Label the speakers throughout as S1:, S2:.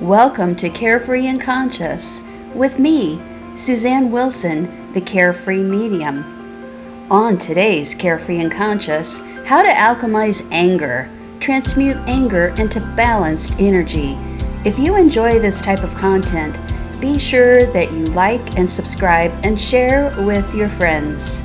S1: Welcome to Carefree and Conscious with me, Susanne Wilson, the Carefree Medium. On today's Carefree and Conscious, how to alchemize anger, transmute anger into balanced energy. If you enjoy this type of content, be sure that you like and subscribe and share with your friends.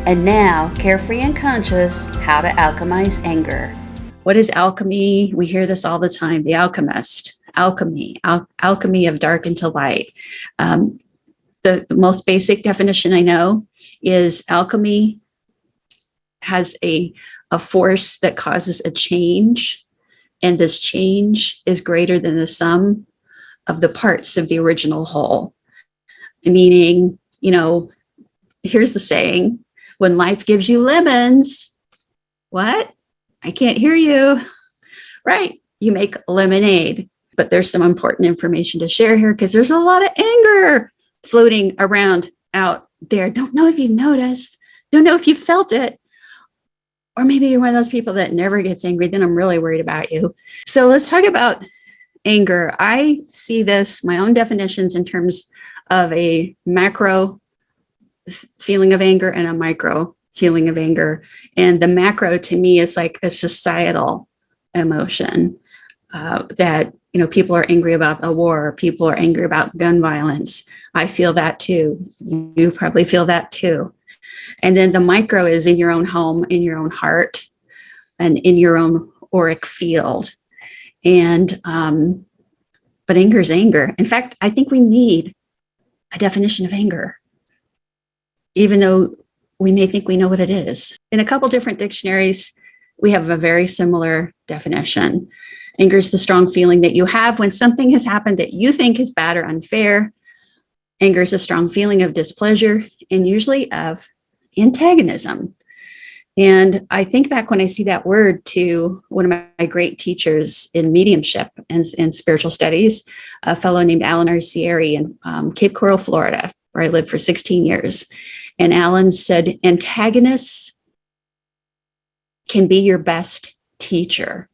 S1: And now, Carefree and Conscious, how to alchemize anger. What is alchemy? We hear this all the time, the alchemist. Alchemy, alchemy of dark into light. The most basic definition I know is alchemy has a force that causes a change, and this change is greater than the sum of the parts of the original whole. Meaning, here's the saying, when life gives you lemons, what? I can't hear you. Right, you make lemonade. But there's some important information to share here because there's a lot of anger floating around out there. Don't know if you've noticed, don't know if you felt it, or maybe you're one of those people that never gets angry. Then I'm really worried about you. So let's talk about anger. I see this, my own definitions, in terms of a macro feeling of anger and a micro feeling of anger. And the macro to me is like a societal emotion that people are angry about the war. People are angry about gun violence. I feel that too. You probably feel that too. And then the micro is in your own home, in your own heart, and in your own auric field. And, but anger is anger. In fact, I think we need a definition of anger, even though we may think we know what it is. In a couple different dictionaries, we have a very similar definition. Anger is the strong feeling that you have when something has happened that you think is bad or unfair. Anger is a strong feeling of displeasure and usually of antagonism. And I think back when I see that word to one of my great teachers in mediumship and spiritual studies, a fellow named Alan Arcieri in Cape Coral, Florida, where I lived for 16 years. And Alan said, antagonists can be your best teacher.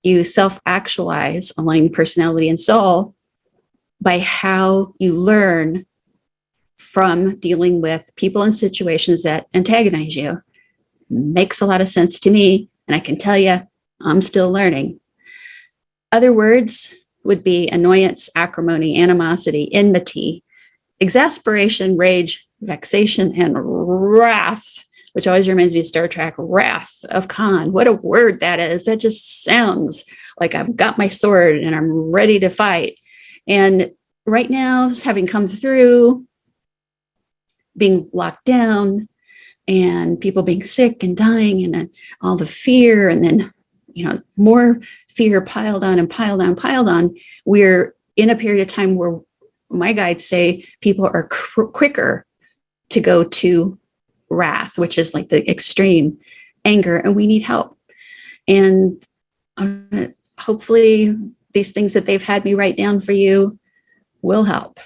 S1: You self-actualize, aligning personality and soul, by how you learn from dealing with people and situations that antagonize you. Makes a lot of sense to me, and I can tell you, I'm still learning. Other words would be annoyance, acrimony, animosity, enmity, exasperation, rage, vexation, and wrath, which always reminds me of Star Trek, Wrath of Khan. What a word that is. That just sounds like I've got my sword and I'm ready to fight. And right now, having come through being locked down and people being sick and dying and all the fear, and then, more fear piled on and piled on, piled on, we're in a period of time where my guides say people are quicker to go to wrath, which is like the extreme anger, and we need help. And hopefully these things that they've had me write down for you will help.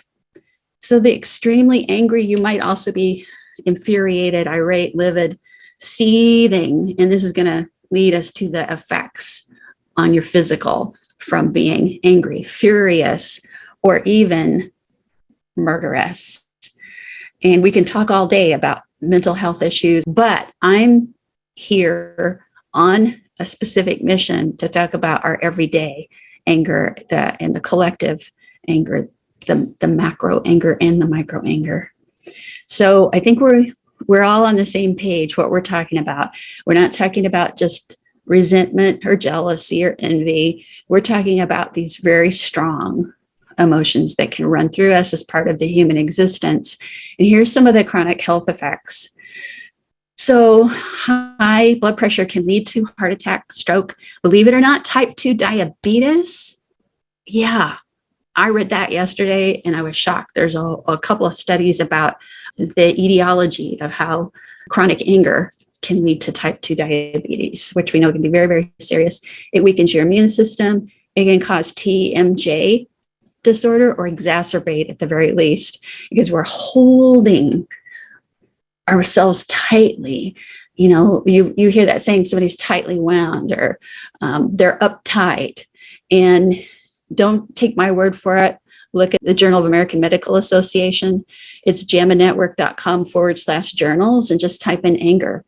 S1: So the extremely angry, you might also be infuriated, irate, livid, seething, and this is going to lead us to the effects on your physical from being angry, furious, or even murderous. And we can talk all day about mental health issues, but I'm here on a specific mission to talk about our everyday anger, and the collective anger, the macro anger and the micro anger. So I think we're all on the same page, what we're talking about. We're not talking about just resentment or jealousy or envy. We're talking about these very strong emotions that can run through us as part of the human existence. And here's some of the chronic health effects. So high blood pressure can lead to heart attack, stroke. Believe it or not, type 2 diabetes. Yeah, I read that yesterday and I was shocked. There's a couple of studies about the etiology of how chronic anger can lead to type 2 diabetes, which we know can be very, very serious. It weakens your immune system. It can cause TMJ disorder or exacerbate at the very least, because we're holding ourselves tightly. You hear that saying, somebody's tightly wound, or they're uptight. And
S2: don't take my word for it. Look at the Journal of American Medical Association. It's JAMAnetwork.com/journals and just type in anger.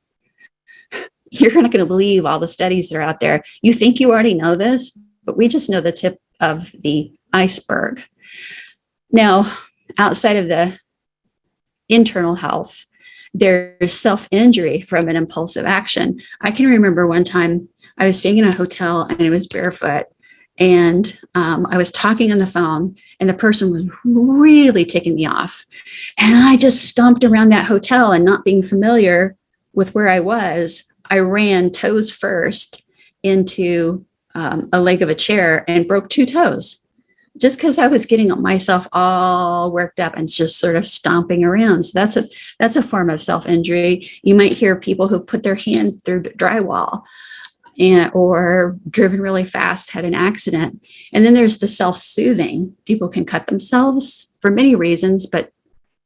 S2: You're not going to believe all the studies that are out there. You think you already know this, but we just know the tip of the iceberg. Now, outside of the internal health, there's self-injury from an impulsive action. I can remember one time I was staying in a hotel and I was barefoot, and I was talking on the phone, and the person was really ticking me off. And I just stomped around that hotel, and not being familiar with where I was, I ran toes first into a leg of a chair and broke 2 toes. Just because I was getting myself all worked up and just sort of stomping around. So that's a form of self-injury. You might hear people who've put their hand through drywall or driven really fast, had an accident. And then there's the self-soothing. People can cut themselves for many reasons, but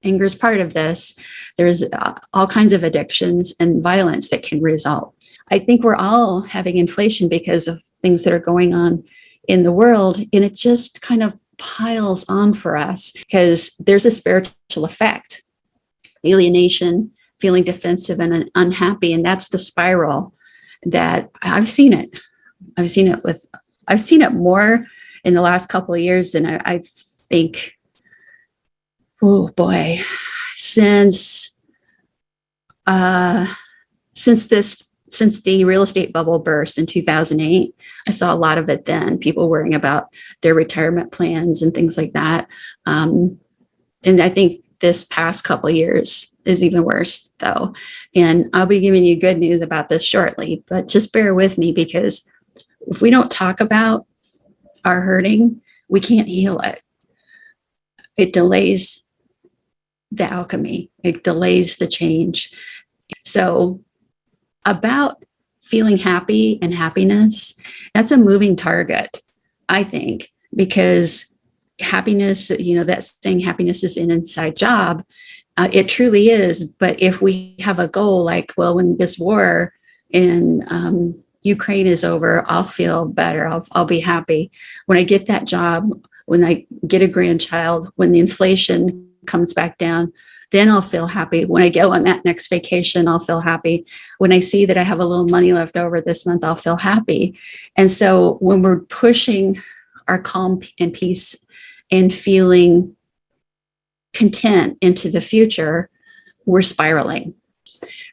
S2: anger is part of this. There's all kinds of addictions and violence that can result. I think we're all having inflation because of things that are going on in the world, and it just kind of piles on for us because there's a spiritual effect, alienation, feeling defensive and unhappy, and that's the spiral that I've seen it. I've seen it more in the last couple of years than I think. Oh boy, since the real estate bubble burst in 2008, I saw a lot of it then, people worrying about their retirement plans and things like that. And I think this past couple of years is even worse though. And I'll be giving you good news about this shortly, but just bear with me, because if we don't talk about our hurting, we can't heal it. It delays the alchemy. It delays the change. So about feeling happy and happiness, that's a moving target, I think, because happiness, that saying happiness is an inside job, it truly is. But if we have a goal like, well, when this war in Ukraine is over, I'll feel better, I'll be happy. When I get that job, when I get a grandchild, when the inflation comes back down, then I'll feel happy. When I go on that next vacation, I'll feel happy. When I see that I have a little money left over this month, I'll feel happy. And so when we're pushing our calm and peace and feeling content into the future, we're spiraling.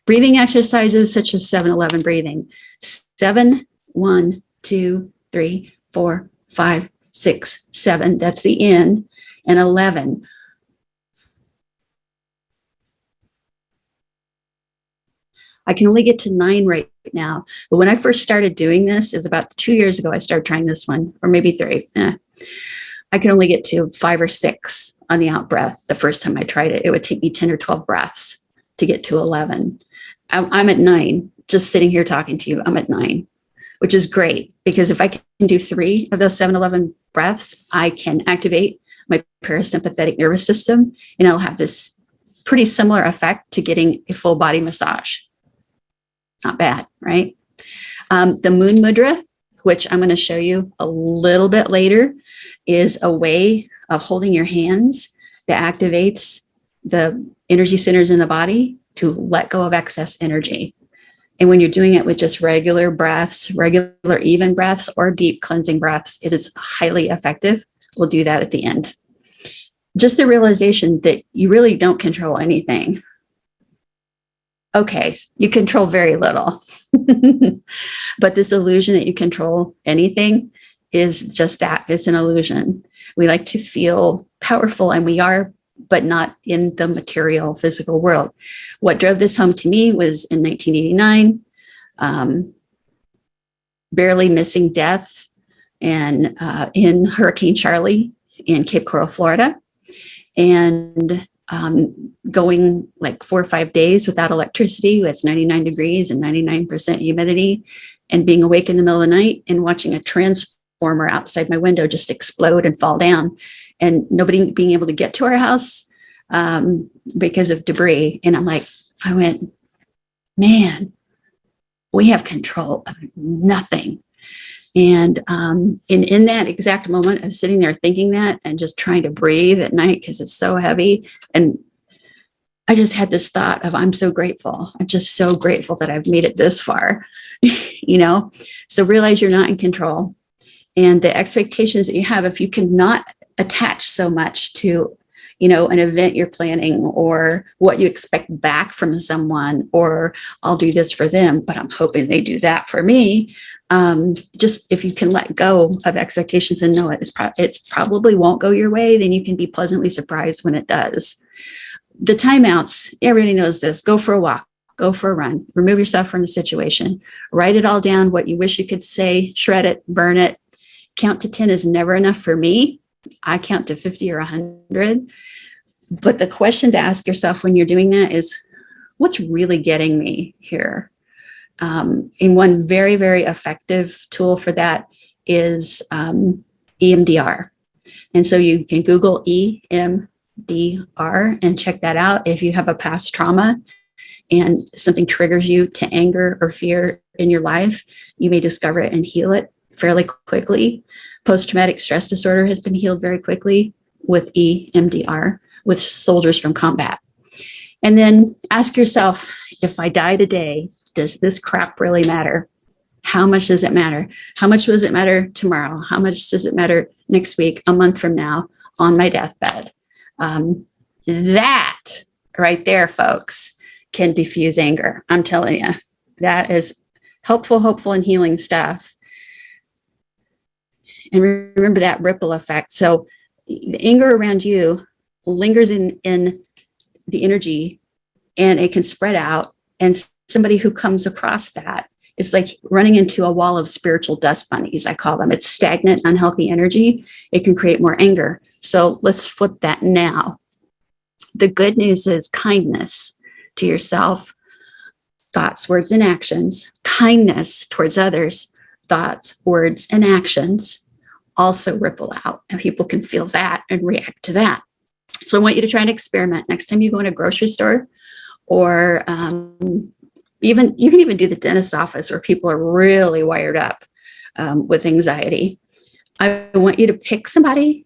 S2: Breathing exercises such as 7-11 breathing. 7, 1, 2, 3, 4, 5, 6, 7. That's the in. And 11. I can only get to 9 right now. But when I first started doing this, is about 2 years ago, I started trying this one, or maybe 3. I could only get to 5 or 6 on the out breath. The first time I tried it, it would take me 10 or 12 breaths to get to 11. I'm at 9, just sitting here talking to you. I'm at 9, which is great, because if I can do 3 of those 7-11 breaths, I can activate my parasympathetic nervous system, and I'll have this pretty similar effect to getting a full body massage. Not bad, right? The moon mudra, which I'm going to show you a little bit later, is a way of holding your hands that activates the energy centers in the body to let go of excess energy. And when you're doing it with just regular breaths, regular even breaths, or deep cleansing breaths, it is highly effective. We'll do that at the end. Just the realization that you really don't control anything. Okay, you control very little. But this illusion that you control anything is just that. It's an illusion. We like to feel powerful, and we are, but not in the material physical world. What drove this home to me was in 1989, barely missing death and in Hurricane Charlie in Cape Coral, Florida, and going like 4 or 5 days without electricity. It's 99 degrees and 99% humidity, and being awake in the middle of the night and watching a transformer outside my window just explode and fall down, and nobody being able to get to our house because of debris. And I went, man, we have control of nothing. And in that exact moment of sitting there thinking that and just trying to breathe at night because it's so heavy, and I just had this thought of, I'm so grateful. I'm just so grateful that I've made it this far, you know? So realize you're not in control. And the expectations that you have, if you cannot attach so much to, you know, an event you're planning or what you expect back from someone, or I'll do this for them, but I'm hoping they do that for me. Just if you can let go of expectations and know it's probably won't go your way, then you can be pleasantly surprised when it does. The timeouts, everybody knows this. Go for a walk, go for a run, remove yourself from the situation, write it all down, what you wish you could say, shred it, burn it. Count to 10 is never enough for me. I count to 50 or 100. But the question to ask yourself when you're doing that is, what's really getting me here? And one very, very effective tool for that is EMDR. And so you can Google EMDR and check that out. If you have a past trauma and something triggers you to anger or fear in your life, you may discover it and heal it fairly quickly. Post-traumatic stress disorder has been healed very quickly with EMDR, with soldiers from combat. And then ask yourself, if I die today, does this crap really matter? How much does it matter? How much does it matter tomorrow? How much does it matter next week, a month from now, on my deathbed? That right there, folks, can diffuse anger. I'm telling you, that is helpful, hopeful, and healing stuff. And remember that ripple effect. So the anger around you lingers in the energy, and it can spread out. And somebody who comes across that is like running into a wall of spiritual dust bunnies, I call them. It's stagnant, unhealthy energy. It can create more anger. So let's flip that now. The good news is kindness to yourself, thoughts, words, and actions. Kindness towards others, thoughts, words, and actions also ripple out, and people can feel that and react to that. So I want you to try and experiment next time you go in a grocery store, or you can even do the dentist's office where people are really wired up with anxiety. I want you to pick somebody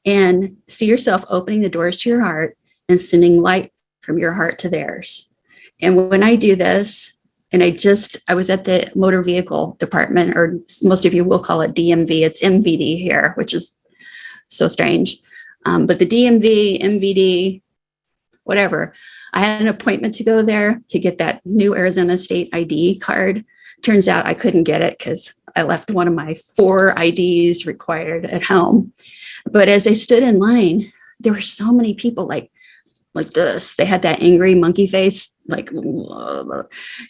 S2: and see yourself opening the doors to your heart and sending light from your heart to theirs. And when I do this, and I was at the motor vehicle department, or most of you will call it DMV. It's MVD here, which is so strange. But the DMV, MVD, whatever, I had an appointment to go there to get that new Arizona State ID card. Turns out I couldn't get it because I left one of my 4 IDs required at home. But as I stood in line, there were so many people like this. They had that angry monkey face, like,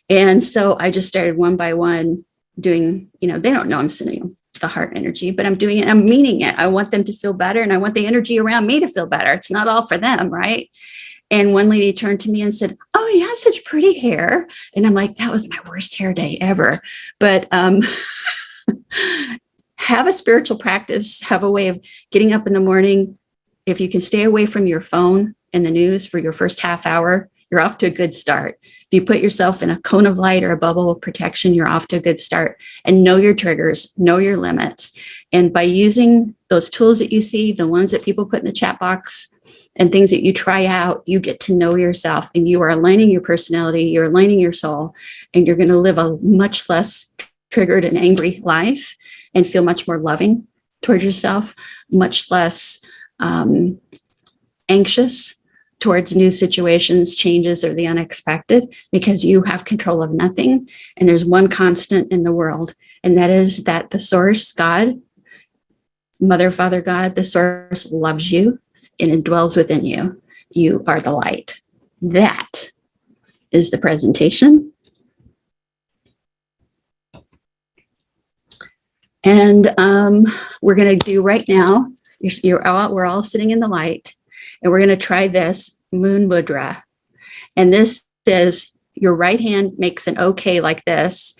S2: and so I just started one by one doing, they don't know I'm sending them the heart energy, but I'm doing it. I'm meaning it. I want them to feel better, and I want the energy around me to feel better. It's not all for them, right? And one lady turned to me and said, "Oh, you have such pretty hair." And I'm like, that was my worst hair day ever. But have a spiritual practice, have a way of getting up in the morning. If you can stay away from your phone and the news for your first half hour, you're off to a good start. If you put yourself in a cone of light or a bubble of protection, you're off to a good start. And know your triggers, know your limits. And by using those tools that you see, the ones that people put in the chat box, and things that you try out, you get to know yourself, and you are aligning your personality, you're aligning your soul, and you're going to live a much less triggered and angry life and feel much more loving towards yourself, much less anxious towards new situations, changes, or the unexpected, because you have control of nothing. And there's one constant in the world, and that is that the source, God, Mother, Father, God, the source loves you, and it dwells within you. You are the light. That is the presentation. And we're going to do right now, we're all sitting in the light, and we're going to try this moon budra. And this is your right hand makes an OK like this.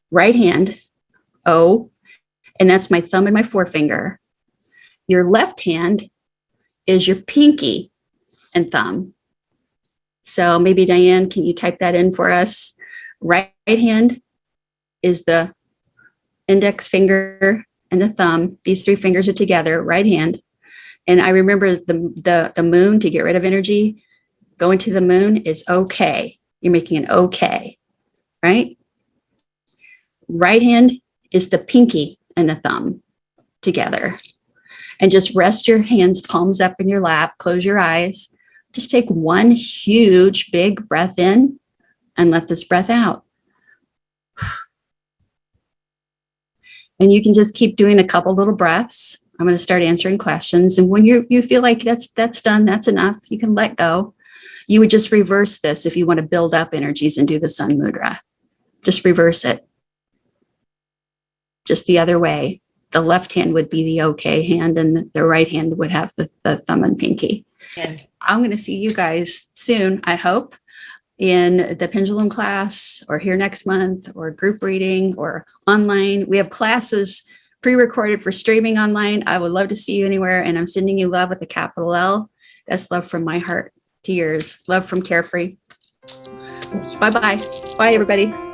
S2: Right hand, O, and that's my thumb and my forefinger. Your left hand is your pinky and thumb. So maybe Diane, can you type that in for us? Right hand is the index finger and the thumb. These 3 fingers are together, right hand. And I remember the moon, to get rid of energy, going to the moon is okay. You're making an okay, right? Right hand is the pinky and the thumb together. And just rest your hands, palms up in your lap, close your eyes. Just take one huge, big breath in and let this breath out. And you can just keep doing a couple little breaths. I'm going to start answering questions. And when you feel like that's done, that's enough, you can let go. You would just reverse this if you want to build up energies and do the sun mudra. Just reverse it. Just the other way. The left hand would be the okay hand, and the right hand would have the thumb and pinky.
S1: Yes.
S2: I'm going to see you guys soon, I hope, in the pendulum class, or here next month, or group reading, or online. We have classes pre-recorded for streaming online. I would love to see you anywhere, and I'm sending you love with a capital L. That's love from my heart to yours. Love from Carefree. Bye-bye. Bye, everybody.